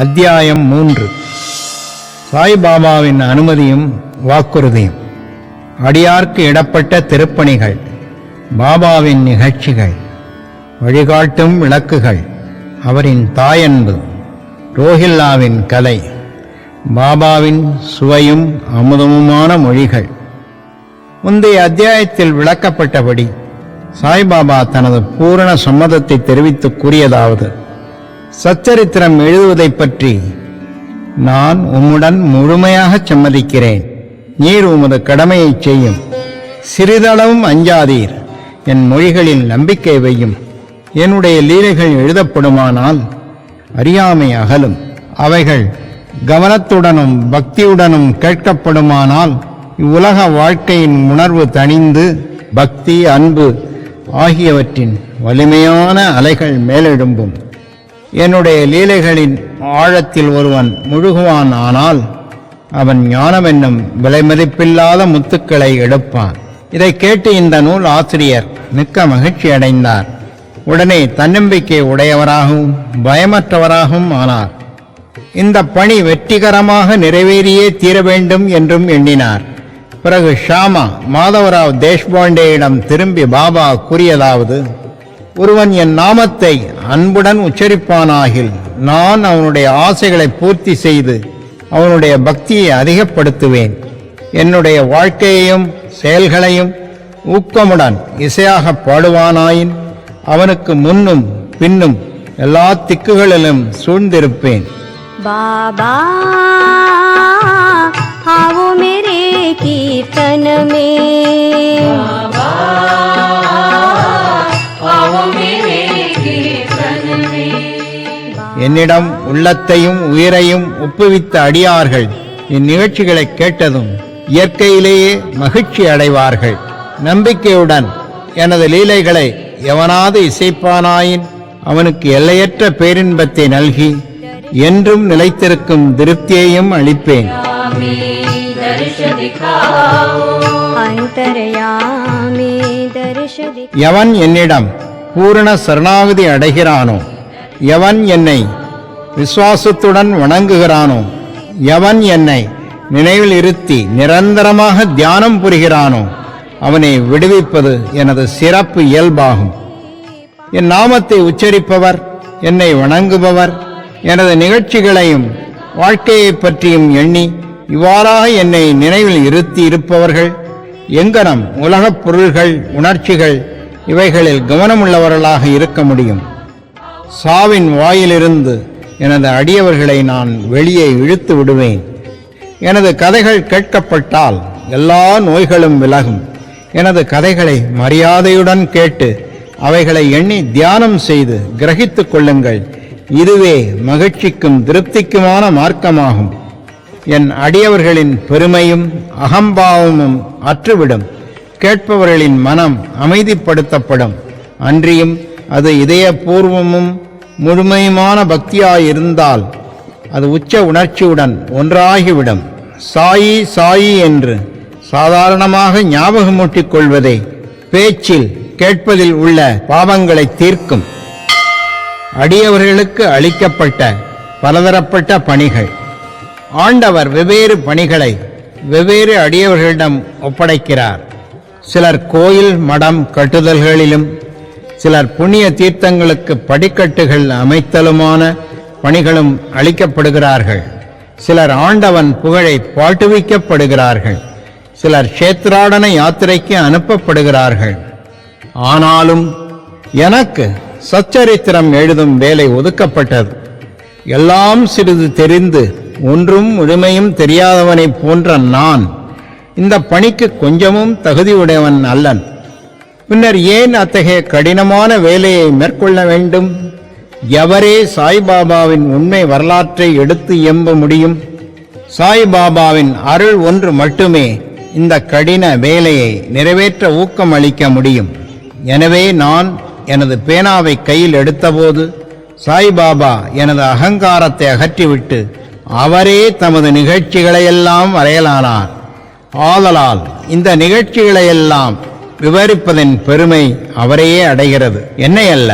அத்தியாயம் 3. சாய்பாபாவின் அனுமதியும் வாக்குறுதியும். அடியார்க்கு இடப்பட்ட திருப்பணிகள், பாபாவின் நிகழ்ச்சிகள், வழிகாட்டும் விளக்குகள், அவரின் தாயன்பு, ரோஹில்லாவின் கலை, பாபாவின் சுவையும் அமுதமுமான மொழிகள். முந்தைய அத்தியாயத்தில் விளக்கப்பட்டபடி சாய்பாபா தனது பூரண சம்மதத்தை தெரிவித்து கூறியதாவது: சச்சரித்திரம் எழுதுவதைப் பற்றி நான் உம்முடன் முழுமையாக சம்மதிக்கிறேன். நீர் உமது கடமையைச் செய்யும். சிறிதளவும் அஞ்சாதீர். என் மொழிகளில் நம்பிக்கை வையும். என்னுடைய லீலைகள் எழுதப்படுமானால் அறியாமை அகலும். அவைகள் கவனத்துடனும் பக்தியுடனும் கேட்கப்படுமானால் இவ்வுலக வாழ்க்கையின் உணர்வு தணிந்து பக்தி, அன்பு ஆகியவற்றின் வலிமையான அலைகள் மேலெழும்பும். என்னுடைய லீலைகளின் ஆழத்தில் ஒருவன் முழுகுவான். ஆனால் அவன் ஞானம் என்னும் விலைமதிப்பில்லாத முத்துக்களை எடுப்பான். இதை கேட்டு இந்த நூல் ஆசிரியர் மிக்க மகிழ்ச்சி அடைந்தார். உடனே தன்னம்பிக்கை உடையவராகவும் பயமற்றவராகவும் ஆனார். இந்த பணி வெற்றிகரமாக நிறைவேறியே தீர வேண்டும் என்றும் எண்ணினார். பிறகு ஷாமா மாதவராவ் தேஷ்பாண்டேயிடம் திரும்பி பாபா கூறியதாவது: ஒருவன் என் நாமத்தை அன்புடன் உச்சரிப்பானாகில் நான் அவனுடைய ஆசைகளை பூர்த்தி செய்து அவனுடைய பக்தியை அதிகப்படுத்துவேன். என்னுடைய வாழ்க்கையையும் செயல்களையும் ஊக்கமுடன் இசையாக பாடுவானாயின் அவனுக்கு முன்னும் பின்னும் எல்லா திக்குகளிலும் சூழ்ந்திருப்பேன். बाबा आओ मेरे कीर्तन में, बाबा आओ मेरे कीर्तन में. என்னிடம் உள்ளத்தையும் உயிரையும் ஒப்புவித்த அடியார்கள் இந்நிகழ்ச்சிகளை கேட்டதும் இயற்கையிலேயே மகிழ்ச்சி அடைவார்கள். நம்பிக்கையுடன் எனது லீலைகளை எவனாவது இசைப்பானாயின் அவனுக்கு எல்லையற்ற பேரின்பத்தை நல்கி என்றும் நிலைத்திருக்கும் திருப்தியையும் அளிப்பேன். எவன் என்னிடம் பூரண சரணாகதி அடைகிறானோ, எவன் என்னை விசுவாசத்துடன் வணங்குகிறானோ, எவன் என்னை நினைவில் இருத்தி நிரந்தரமாக தியானம் புரிகிறானோ அவனை விடுவிப்பது எனது சிறப்பு இயல்பாகும். என் நாமத்தை உச்சரிப்பவர், என்னை வணங்குபவர், எனது நிகழ்ச்சிகளையும் வாழ்க்கையை பற்றியும் எண்ணி இவ்வாறாக என்னை நினைவில் இருத்தி இருப்பவர்கள் எங்கனம் உலகப் பொருள்கள், உணர்ச்சிகள் இவைகளில் கவனமுள்ளவர்களாக இருக்க முடியும். சாவின் வாயிலிருந்து எனது அடியவர்களை நான் வெளியே இழுத்து விடுவேன். எனது கதைகள் கேட்கப்பட்டால் எல்லா நோய்களும் விலகும். எனது கதைகளை மரியாதையுடன் கேட்டு அவைகளை எண்ணி தியானம் செய்து கிரகித்துக் கொள்ளுங்கள். இதுவே மகிழ்ச்சிக்கும் திருப்திக்குமான மார்க்கமாகும். என் அடியவர்களின் பெருமையும் அகம்பாவமும் அற்றுவிடும். கேட்பவர்களின் மனம் அமைதிப்படுத்தப்படும். அன்றியும் அது இதயபூர்வமும் முழுமையுமான பக்தியாயிருந்தால் அது உச்ச உணர்ச்சியுடன் ஒன்றாகிவிடும். சாயி சாயி என்று சாதாரணமாக ஞாபகமூட்டிக் கொள்வதை பேச்சில் கேட்பதில் உள்ள பாவங்களை தீர்க்கும். அடியவர்களுக்கு அளிக்கப்பட்ட பலதரப்பட்ட பணிகள். ஆண்டவர் வெவ்வேறு பணிகளை வெவ்வேறு அடியவர்களிடம் ஒப்படைக்கிறார். சிலர் கோயில் மடம் கட்டுதல்களிலும், சிலர் புண்ணிய தீர்த்தங்களுக்கு படிக்கட்டுகள் அமைத்தலுமான பணிகளும் அளிக்கப்படுகிறார்கள். சிலர் ஆண்டவன் புகழை பாட்டுவிக்கப்படுகிறார்கள். சிலர் க்ஷேத்ராடன யாத்திரைக்கு அனுப்பப்படுகிறார்கள். ஆனாலும் எனக்கு சச்சரித்திரம் எழுதும் வேலை ஒதுக்கப்பட்டது. எல்லாம் சிறிது தெரிந்து ஒன்றும் முழுமையும் தெரியாதவனைப் போன்ற நான் இந்த பணிக்கு கொஞ்சமும் தகுதியுடையவன் அல்லன். பின்னர் ஏன் அத்தகைய கடினமான வேலையை மேற்கொள்ள வேண்டும்? எவரே சாய்பாபாவின் உண்மை வரலாற்றை எடுத்து எம்ப முடியும்? சாய்பாபாவின் அருள் ஒன்று மட்டுமே இந்த கடின வேலையை நிறைவேற்ற ஊக்கம் அளிக்க முடியும். எனவே நான் எனது பேனாவை கையில் எடுத்தபோது சாய்பாபா எனது அகங்காரத்தை அகற்றிவிட்டு அவரே தமது நிகழ்ச்சிகளையெல்லாம் வரையலானார். ஆதலால் இந்த நிகழ்ச்சிகளையெல்லாம் விவரிப்பதன் பெருமை அவரையே அடைகிறது, என்னை அல்ல.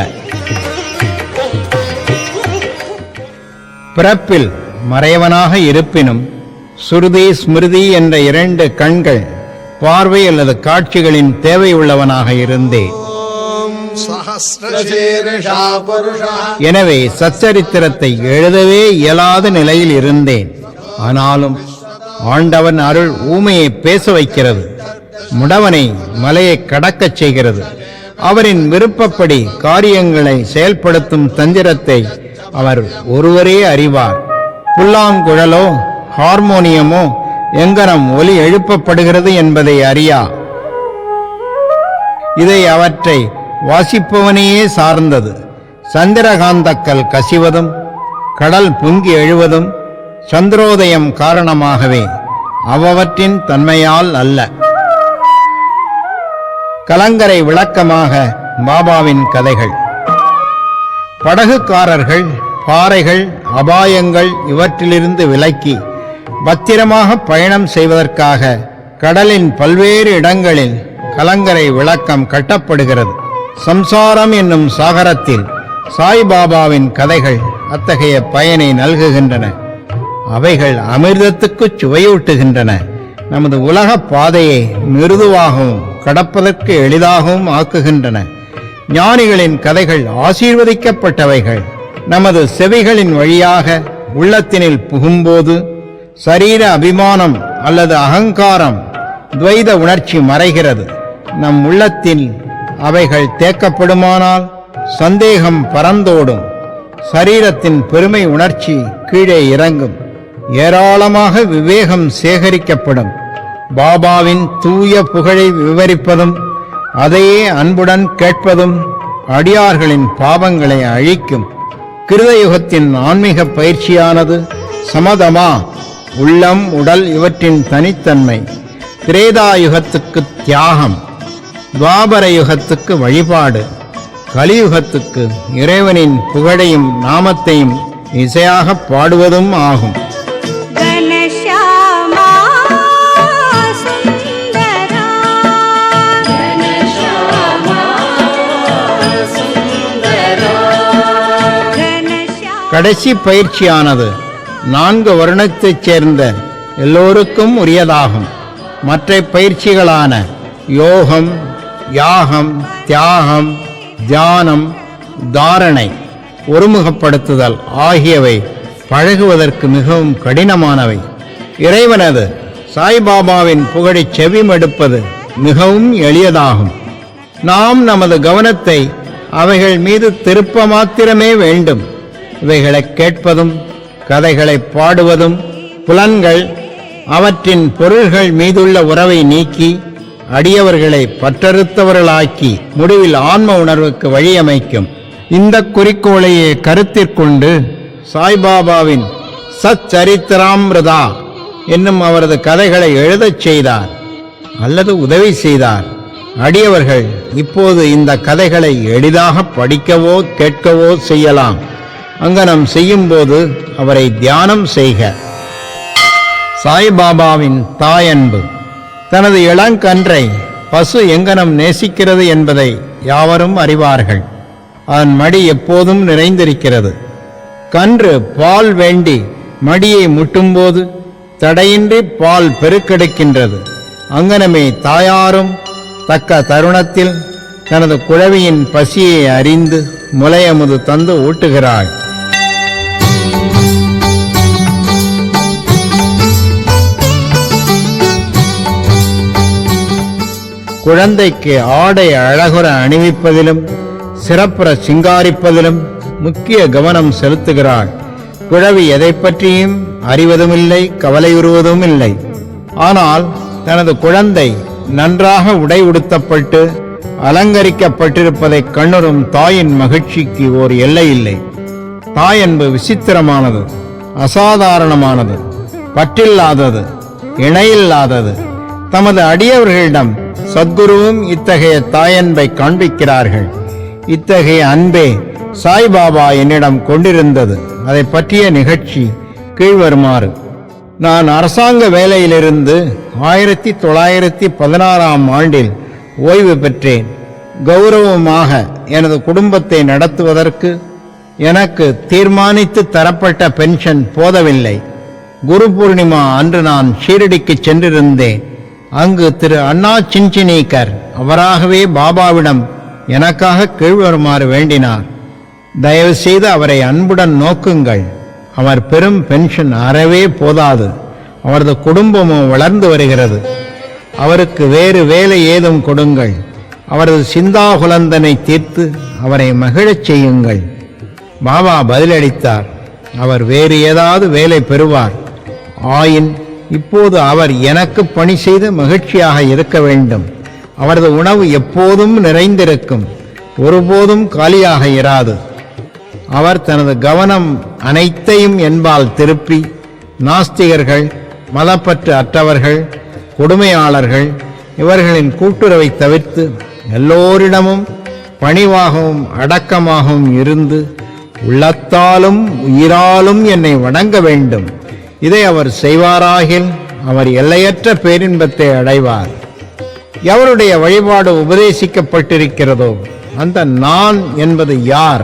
பிறப்பில் மறையவனாக இருப்பினும் சுருதி ஸ்மிருதி என்ற 2 கண்கள் பார்வை அல்லது காட்சிகளின் தேவையுள்ளவனாக இருந்தேன். எனவே சச்சரித்திரத்தை எழுதவே இயலாத நிலையில் இருந்தேன். ஆனாலும் ஆண்டவன் அருள் ஊமையை பேச வைக்கிறது, முடவனை மலையை கடக்கச் செய்கிறது. அவரின் விருப்பப்படி காரியங்களை செயல்படுத்தும் தந்திரத்தை அவர் ஒருவரே அறிவார். புல்லாங்குழலோ ஹார்மோனியமோ எங்கனம் ஒலி எழுப்பப்படுகிறது என்பதை அறியா. இதை அவற்றை வாசிப்பவனையே சார்ந்தது. சந்திரகாந்தக்கல் கசிவதும் கடல் பொங்கி எழுவதும் சந்திரோதயம் காரணமாகவே, அவற்றின் தன்மையால் அல்ல. கலங்கரை விளக்கமாக பாபாவின் கதைகள். படகுக்காரர்கள் பாறைகள் அபாயங்கள் இவற்றிலிருந்து விலக்கி பத்திரமாக பயணம் செய்வதற்காக கடலின் பல்வேறு இடங்களில் கலங்கரை விளக்கம் கட்டப்படுகிறது. சம்சாரம் என்னும் சாகரத்தில் சாய்பாபாவின் கதைகள் அத்தகைய பயனை நல்குகின்றன. அவைகள் அமிர்தத்துக்கு சுவையூட்டுகின்றன. நமது உலக பாதையை மிருதுவாகவும் கடப்பதற்கு எளிதாகவும் ஆக்குகின்றன. ஞானிகளின் கதைகள் ஆசீர்வதிக்கப்பட்டவைகள். நமது செவிகளின் வழியாக உள்ளத்தினில் புகும்போது சரீர அபிமானம் அல்லது அகங்காரம், துவைத உணர்ச்சி மறைகிறது. நம் உள்ளத்தில் அவைகள் தேக்கப்படுமானால் சந்தேகம் பறந்தோடும். சரீரத்தின் பெருமை உணர்ச்சி கீழே இறங்கும். ஏராளமாக விவேகம் சேகரிக்கப்படும். பாபாவின் தூய புகழை விவரிப்பதும் அதையே அன்புடன் கேட்பதும் அடியார்களின் பாவங்களை அழிக்கும். கிருதயுகத்தின் ஆன்மீக பயிற்சியானது சமதமா, உள்ளம் உடல் இவற்றின் தனித்தன்மை. திரேதாயுகத்துக்கு தியாகம், துவாபர யுகத்துக்கு வழிபாடு, கலியுகத்துக்கு இறைவனின் புகழையும் நாமத்தையும் இசையாக பாடுவதும் ஆகும். கடைசி பயிற்சியானது 4 வருணத்தைச் சேர்ந்த எல்லோருக்கும் உரியதாகும். மற்ற பயிற்சிகளான யோகம், யாகம், தியாகம், தியானம், தாரணை, ஒருமுகப்படுத்துதல் ஆகியவை பழகுவதற்கு மிகவும் கடினமானவை. இறைவனது சாய்பாபாவின் புகழை செவிமடுப்பது மிகவும் எளியதாகும். நாம் நமது கவனத்தை அவைகள் மீது திருப்ப மாத்திரமே வேண்டும். இவைகளை கேட்பதும் கதைகளை பாடுவதும் புலன்கள் அவற்றின் பொருள்கள் மீதுள்ள உறவை நீக்கி அடியவர்களை பற்றறுத்தவர்களாக்கி முடிவில் ஆன்ம உணர்வுக்கு வழியமைக்கும். இந்த குறிக்கோளையே கருத்திற்கொண்டு சாய்பாபாவின் சச்சரித்திராமிருதா என்னும் அவரது கதைகளை எழுதச் செய்தார் அல்லது உதவி செய்தார். அடியவர்கள் இப்போது இந்த கதைகளை எளிதாக படிக்கவோ கேட்கவோ செய்யலாம். அங்கனம் செய்யும்போது அவரை தியானம் செய்க. சாய்பாபாவின் தாயன்பு. தனது இளங்கன்றை பசு எங்கனம் நேசிக்கிறது என்பதை யாவரும் அறிவார்கள். அதன் மடி எப்போதும் நிறைந்திருக்கிறது. கன்று பால் வேண்டி மடியை முட்டும்போது தடையின்றி பால் பெருக்கெடுக்கின்றது. அங்கனமே தாயாரும் தக்க தருணத்தில் தனது குழவியின் பசியை அறிந்து முலையமுது தந்து ஊட்டுகிறாள். குழந்தைக்கு ஆடை அழகுற அணிவிப்பதிலும் சிறப்புற சிங்காரிப்பதிலும் முக்கிய கவனம் செலுத்துகிறாள். குழவி எதை பற்றியும் அறிவதுமில்லை, கவலையுறுவதும் இல்லை. ஆனால் தனது குழந்தை நன்றாக உடை உடுத்தப்பட்டு அலங்கரிக்கப்பட்டிருப்பதை கண்ணுறும் தாயின் மகிழ்ச்சிக்கு ஓர் எல்லை இல்லை. தாயன்பு விசித்திரமானது, அசாதாரணமானது, பற்றில்லாதது, இணையில்லாதது. தமது அடியவர்களிடம் சத்குருவும் இத்தகைய தாயன்பை காண்பிக்கிறார்கள். இத்தகைய அன்பே சாய்பாபா என்னிடம் கொண்டிருந்தது. அதை பற்றிய நிகழ்ச்சி கீழ்வருமாறு. நான் அரசாங்க வேலையிலிருந்து 1916ஆம் ஆண்டில் ஓய்வு பெற்றேன். கௌரவமாக எனது குடும்பத்தை நடத்துவதற்கு எனக்கு தீர்மானித்து தரப்பட்ட பென்ஷன் போதவில்லை. குரு பூர்ணிமா அன்று நான் ஷீரடிக்கு சென்றிருந்தேன். அங்கு திரு அண்ணா சின்சினீக்கர் அவராகவே பாபாவிடம் எனக்காக கீழ்வருமாறு வேண்டினார். தயவு செய்து அவரை அன்புடன் நோக்குங்கள். அவர் பெரும் பென்ஷன் அறவே போதாது. அவரது குடும்பமும் வளர்ந்து வருகிறது. அவருக்கு வேறு வேலை ஏதும் கொடுங்கள். அவரது சிந்தாகுலந்தனை தீர்த்து அவரை மகிழச் செய்யுங்கள். பாபா பதிலளித்தார், அவர் வேறு ஏதாவது வேலை பெறுவார். ஆயின் இப்போது அவர் எனக்கு பணி செய்து மகிழ்ச்சியாக இருக்க வேண்டும். அவரது உணவு எப்போதும் நிறைந்திருக்கும், ஒருபோதும் காலியாக இராது. அவர் தனது கவனம் அனைத்தையும் என்பால் திருப்பி நாஸ்திகர்கள், மதப்பற்று அற்றவர்கள், கொடுமையாளர்கள் இவர்களின் கூட்டுறவை தவிர்த்து எல்லோரிடமும் பணிவாகவும் அடக்கமாகவும் இருந்து உள்ளத்தாலும் உயிராலும் என்னை வணங்க வேண்டும். இதை அவர் செய்வாராகில் அவர் எல்லையற்ற பேரின்பத்தை அடைவார். எவருடைய வழிபாடு உபதேசிக்கப்பட்டிருக்கிறதோ அந்த நான் என்பது யார்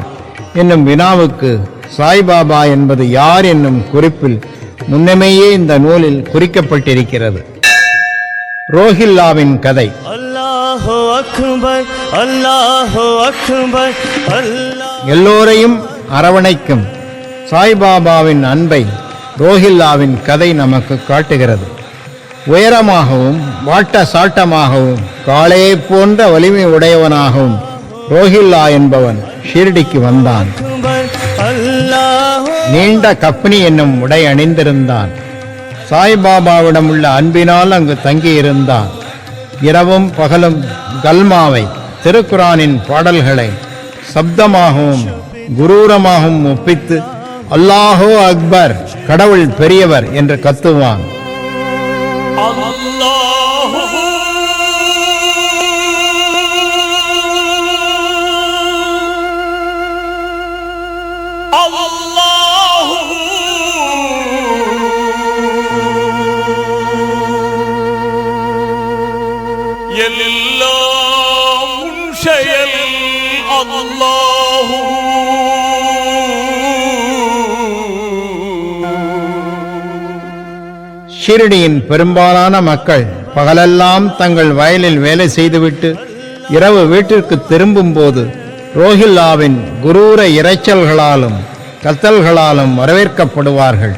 என்னும் வினாவுக்கு சாய்பாபா என்பது யார் என்னும் குறிப்பில் முன்னமேயே இந்த நூலில் குறிக்கப்பட்டிருக்கிறது. ரோஹில்லாவின் கதை. அல்லாஹு அக்பர், அல்லாஹு அக்பர், அல்லாஹ். எல்லோரையும் அரவணைக்கும் சாய்பாபாவின் அன்பை ரோஹில்லாவின் கதை நமக்கு காட்டுகிறது. உயரமாகவும் வாட்ட சாட்டமாகவும் காளையை போன்ற வலிமை உடையவனாகவும் ரோஹில்லா என்பவன் ஷீரடிக்கு வந்தான். நீண்ட கப்னி என்னும் உடை அணிந்திருந்தான். சாய்பாபாவிடம் உள்ள அன்பினால் அங்கு தங்கியிருந்தான். இரவும் பகலும் கல்மாவை, திருக்குரானின் பாடல்களை சப்தமாகவும் குரூரமாகவும் ஒப்பித்து அல்லாஹோ அக்பர், கடவுள் பெரியவர் என்று கத்துவான். எல்லாம் உன் செயல் அல்லாஹு. ஷீரடியின் பெரும்பாலான மக்கள் பகலெல்லாம் தங்கள் வயலில் வேலை செய்துவிட்டு இரவு வீட்டிற்கு திரும்பும் போது ரோஹில்லாவின் குரூர இரைச்சல்களாலும் கத்தல்களாலும் வரவேற்கப்படுவார்கள்.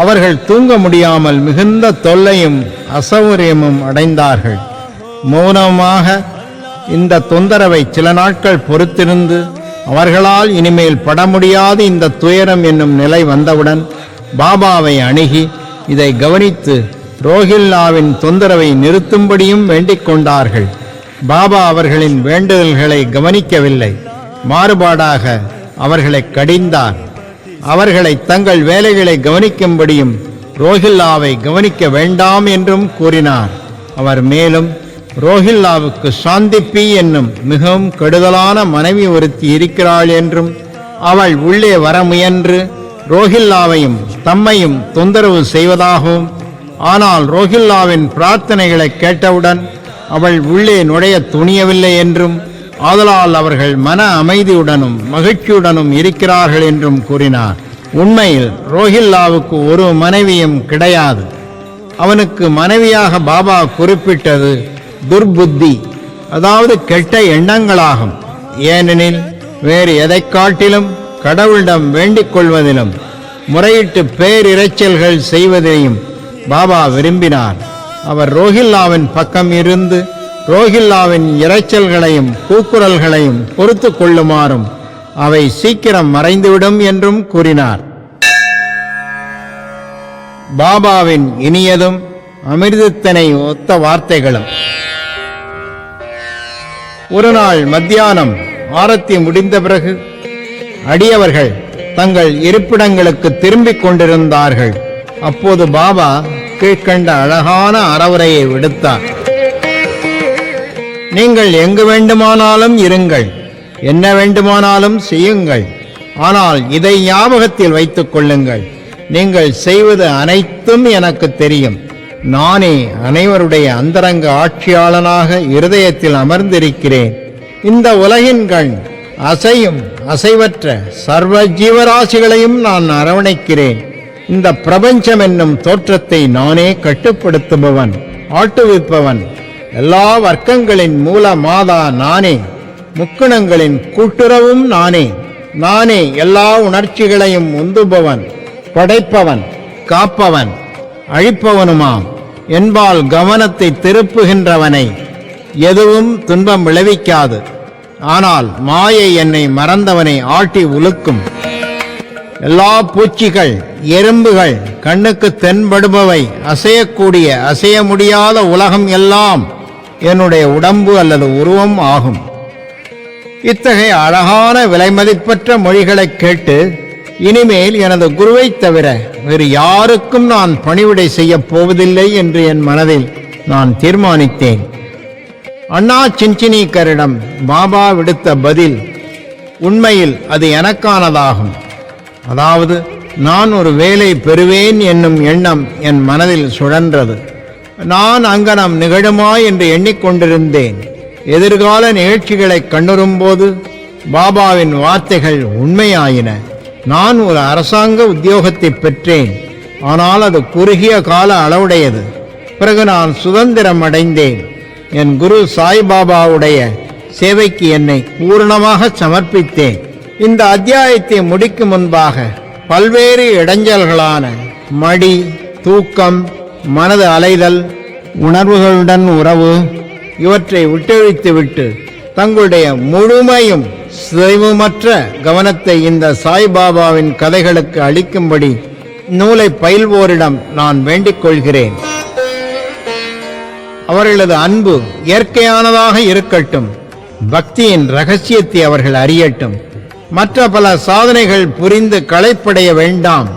அவர்கள் தூங்க முடியாமல் மிகுந்த தொல்லையும் அசௌகரியமும் அடைந்தார்கள். மௌனமாக இந்த தொந்தரவை சில நாட்கள் பொறுத்திருந்து அவர்களால் இனிமேல் பட முடியாது இந்த துயரம் என்னும் நிலை வந்தவுடன் பாபாவை அணுகி இதை கவனித்து ரோஹில்லாவின் தொந்தரவை நிறுத்தும்படியும் வேண்டிக் கொண்டார்கள். பாபா அவர்களின் வேண்டுதல்களை கவனிக்கவில்லை, மாறுபாடாக அவர்களை கடிந்தார். அவர்களை தங்கள் வேலைகளை கவனிக்கும்படியும் ரோஹில்லாவை கவனிக்க வேண்டாம் என்றும் கூறினார். அவர் மேலும் ரோஹில்லாவுக்கு சாந்திப்பி என்னும் மிகவும் கெடுதலான மனைவி ஒருத்தி இருக்கிறாள் என்றும் அவள் உள்ளே வர முயன்று ரோஹில்லாவையும் தம்மையும் தொந்தரவு செய்வதாகவும், ஆனால் ரோஹில்லாவின் பிரார்த்தனைகளை கேட்டவுடன் அவள் உள்ளே நுழைய துணியவில்லை என்றும், ஆதலால் அவர்கள் மன அமைதியுடனும் மகிழ்ச்சியுடனும் இருக்கிறார்கள் என்றும் கூறினார். உண்மையில் ரோஹில்லாவுக்கு ஒரு மனைவியும் கிடையாது. அவனுக்கு மனைவியாக பாபா குறிப்பிட்டது துர்புத்தி, அதாவது கெட்ட எண்ணங்களாகும். ஏனெனில் வேறு எதை காட்டிலும் கடவுளிடம் வேண்டிக் கொள்வதிலும் முறையிட்டு பேரிரைச்சல்கள் செய்வதையும் பாபா விரும்பினார். அவர் ரோஹில்லாவின் பக்கம் இருந்து ரோஹில்லாவின் இரைச்சல்களையும் கூக்குரல்களையும் பொறுத்து கொள்ளுமாறும் அவை சீக்கிரம் மறைந்துவிடும் என்றும் கூறினார். பாபாவின் இனியதும் அமிர்தத்தினை ஒத்த வார்த்தைகளும். ஒரு நாள் மத்தியானம் ஆரத்தி முடிந்த பிறகு அடியவர்கள் தங்கள் இருப்பிடங்களுக்கு திரும்பிக் கொண்டிருந்தார்கள். அப்போது பாபா கீழ்கண்ட அழகான அறவுரையை விடுத்தார். நீங்கள் எங்கு வேண்டுமானாலும் இருங்கள், என்ன வேண்டுமானாலும் செய்யுங்கள். ஆனால் இதை ஞாபகத்தில் வைத்துக் கொள்ளுங்கள், நீங்கள் செய்வது அனைத்தும் எனக்கு தெரியும். நானே அனைவருடைய அந்தரங்க ஆட்சியாளனாக இருதயத்தில் அமர்ந்திருக்கிறேன். இந்த உலகின் கண் அசையும் அசைவற்ற சர்வ ஜீவராசிகளையும் நான் அரவணைக்கிறேன். இந்த பிரபஞ்சம் என்னும் தோற்றத்தை நானே கட்டுப்படுத்துபவன், ஆட்டுவிப்பவன். எல்லா வர்க்கங்களின் மூல மாதா நானே. முக்குணங்களின் கூட்டுறவும் நானே. நானே எல்லா உணர்ச்சிகளையும் உந்துபவன், படைப்பவன், காப்பவன், அழிப்பவனுமாம். என்பால் கவனத்தை திருப்புகின்றவனை எதுவும் துன்பம் விளைவிக்காது. ஆனால் மாயை என்னை மறந்தவனை ஆட்டி உலுக்கும். எல்லா பூச்சிகள், எறும்புகள், கண்ணுக்கு தென்படுபவை, அசையக்கூடிய அசைய முடியாத உலகம் எல்லாம் என்னுடைய உடம்பு அல்லது உருவம் ஆகும். இத்தகைய அழகான விலைமதிப்பற்ற மொழிகளை கேட்டு இனிமேல் எனது குருவை தவிர வேறு யாருக்கும் நான் பணிவிடை செய்யப் போவதில்லை என்று என் மனதில் நான் தீர்மானித்தேன். அண்ணா சின்சினிக்கரிடம் பாபா விடுத்த பதில் உண்மையில் அது எனக்கானதாகும். அதாவது நான் ஒரு வேலை பெறுவேன் என்னும் எண்ணம் என் மனதில் சுழன்றது. நான் அங்கனம் நிகழுமா என்று எண்ணிக்கொண்டிருந்தேன். எதிர்கால நிகழ்ச்சிகளை கண்ணுறும்போது பாபாவின் வார்த்தைகள் உண்மையாயின. நான் ஒரு அரசாங்க உத்தியோகத்தை பெற்றேன். ஆனால் அது குறுகிய கால அளவுடையது. பிறகு நான் சுதந்திரம் அடைந்தேன். என் குரு சாய்பாபாவுடைய சேவைக்கு என்னை பூரணமாக சமர்ப்பித்தேன். இந்த அத்தியாயத்தை முடிக்கும் முன்பாக பல்வேறு இடைஞ்சல்களான மடி, தூக்கம், மனது அலைதல், உணர்வுகளுடன் உறவு இவற்றை விட்டொழித்துவிட்டு தங்களுடைய முழுமையும் சிதைவுமற்ற கவனத்தை இந்த சாய்பாபாவின் கதைகளுக்கு அளிக்கும்படி நூலை பயில்வோரிடம் நான் வேண்டிக் கொள்கிறேன். அவர்களது அன்பு இயற்கையானதாக இருக்கட்டும். பக்தியின் ரகசியத்தை அவர்கள் அறியட்டும். மற்ற பல சாதனைகள் புரிந்து களைப்படைய வேண்டாம்.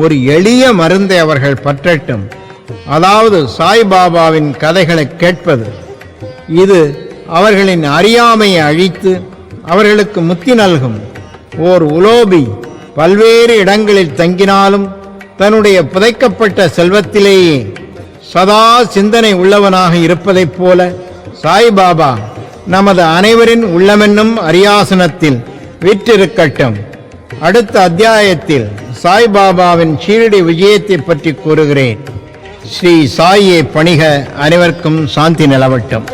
ஒரு எளிய மருந்தை அவர்கள் பற்றட்டும். அதாவது சாய்பாபாவின் கதைகளை கேட்பது. இது அவர்களின் அறியாமையை அழித்து அவர்களுக்கு முத்தி நல்கும். ஓர் உலோபி பல்வேறு இடங்களில் தங்கினாலும் தன்னுடைய புதைக்கப்பட்ட செல்வத்திலேயே சதா சிந்தனை உள்ளவனாக இருப்பதைப் போல சாய்பாபா நமது அனைவரின் உள்ளமென்னும் அரியாசனத்தில் வீற்றிருக்கட்டும். அடுத்த அத்தியாயத்தில் சாய்பாபாவின் ஷீரடி விஜயத்தை பற்றி கூறுகிறேன். ஸ்ரீ சாயை பணிக. அனைவருக்கும் சாந்தி நிலவட்டும்.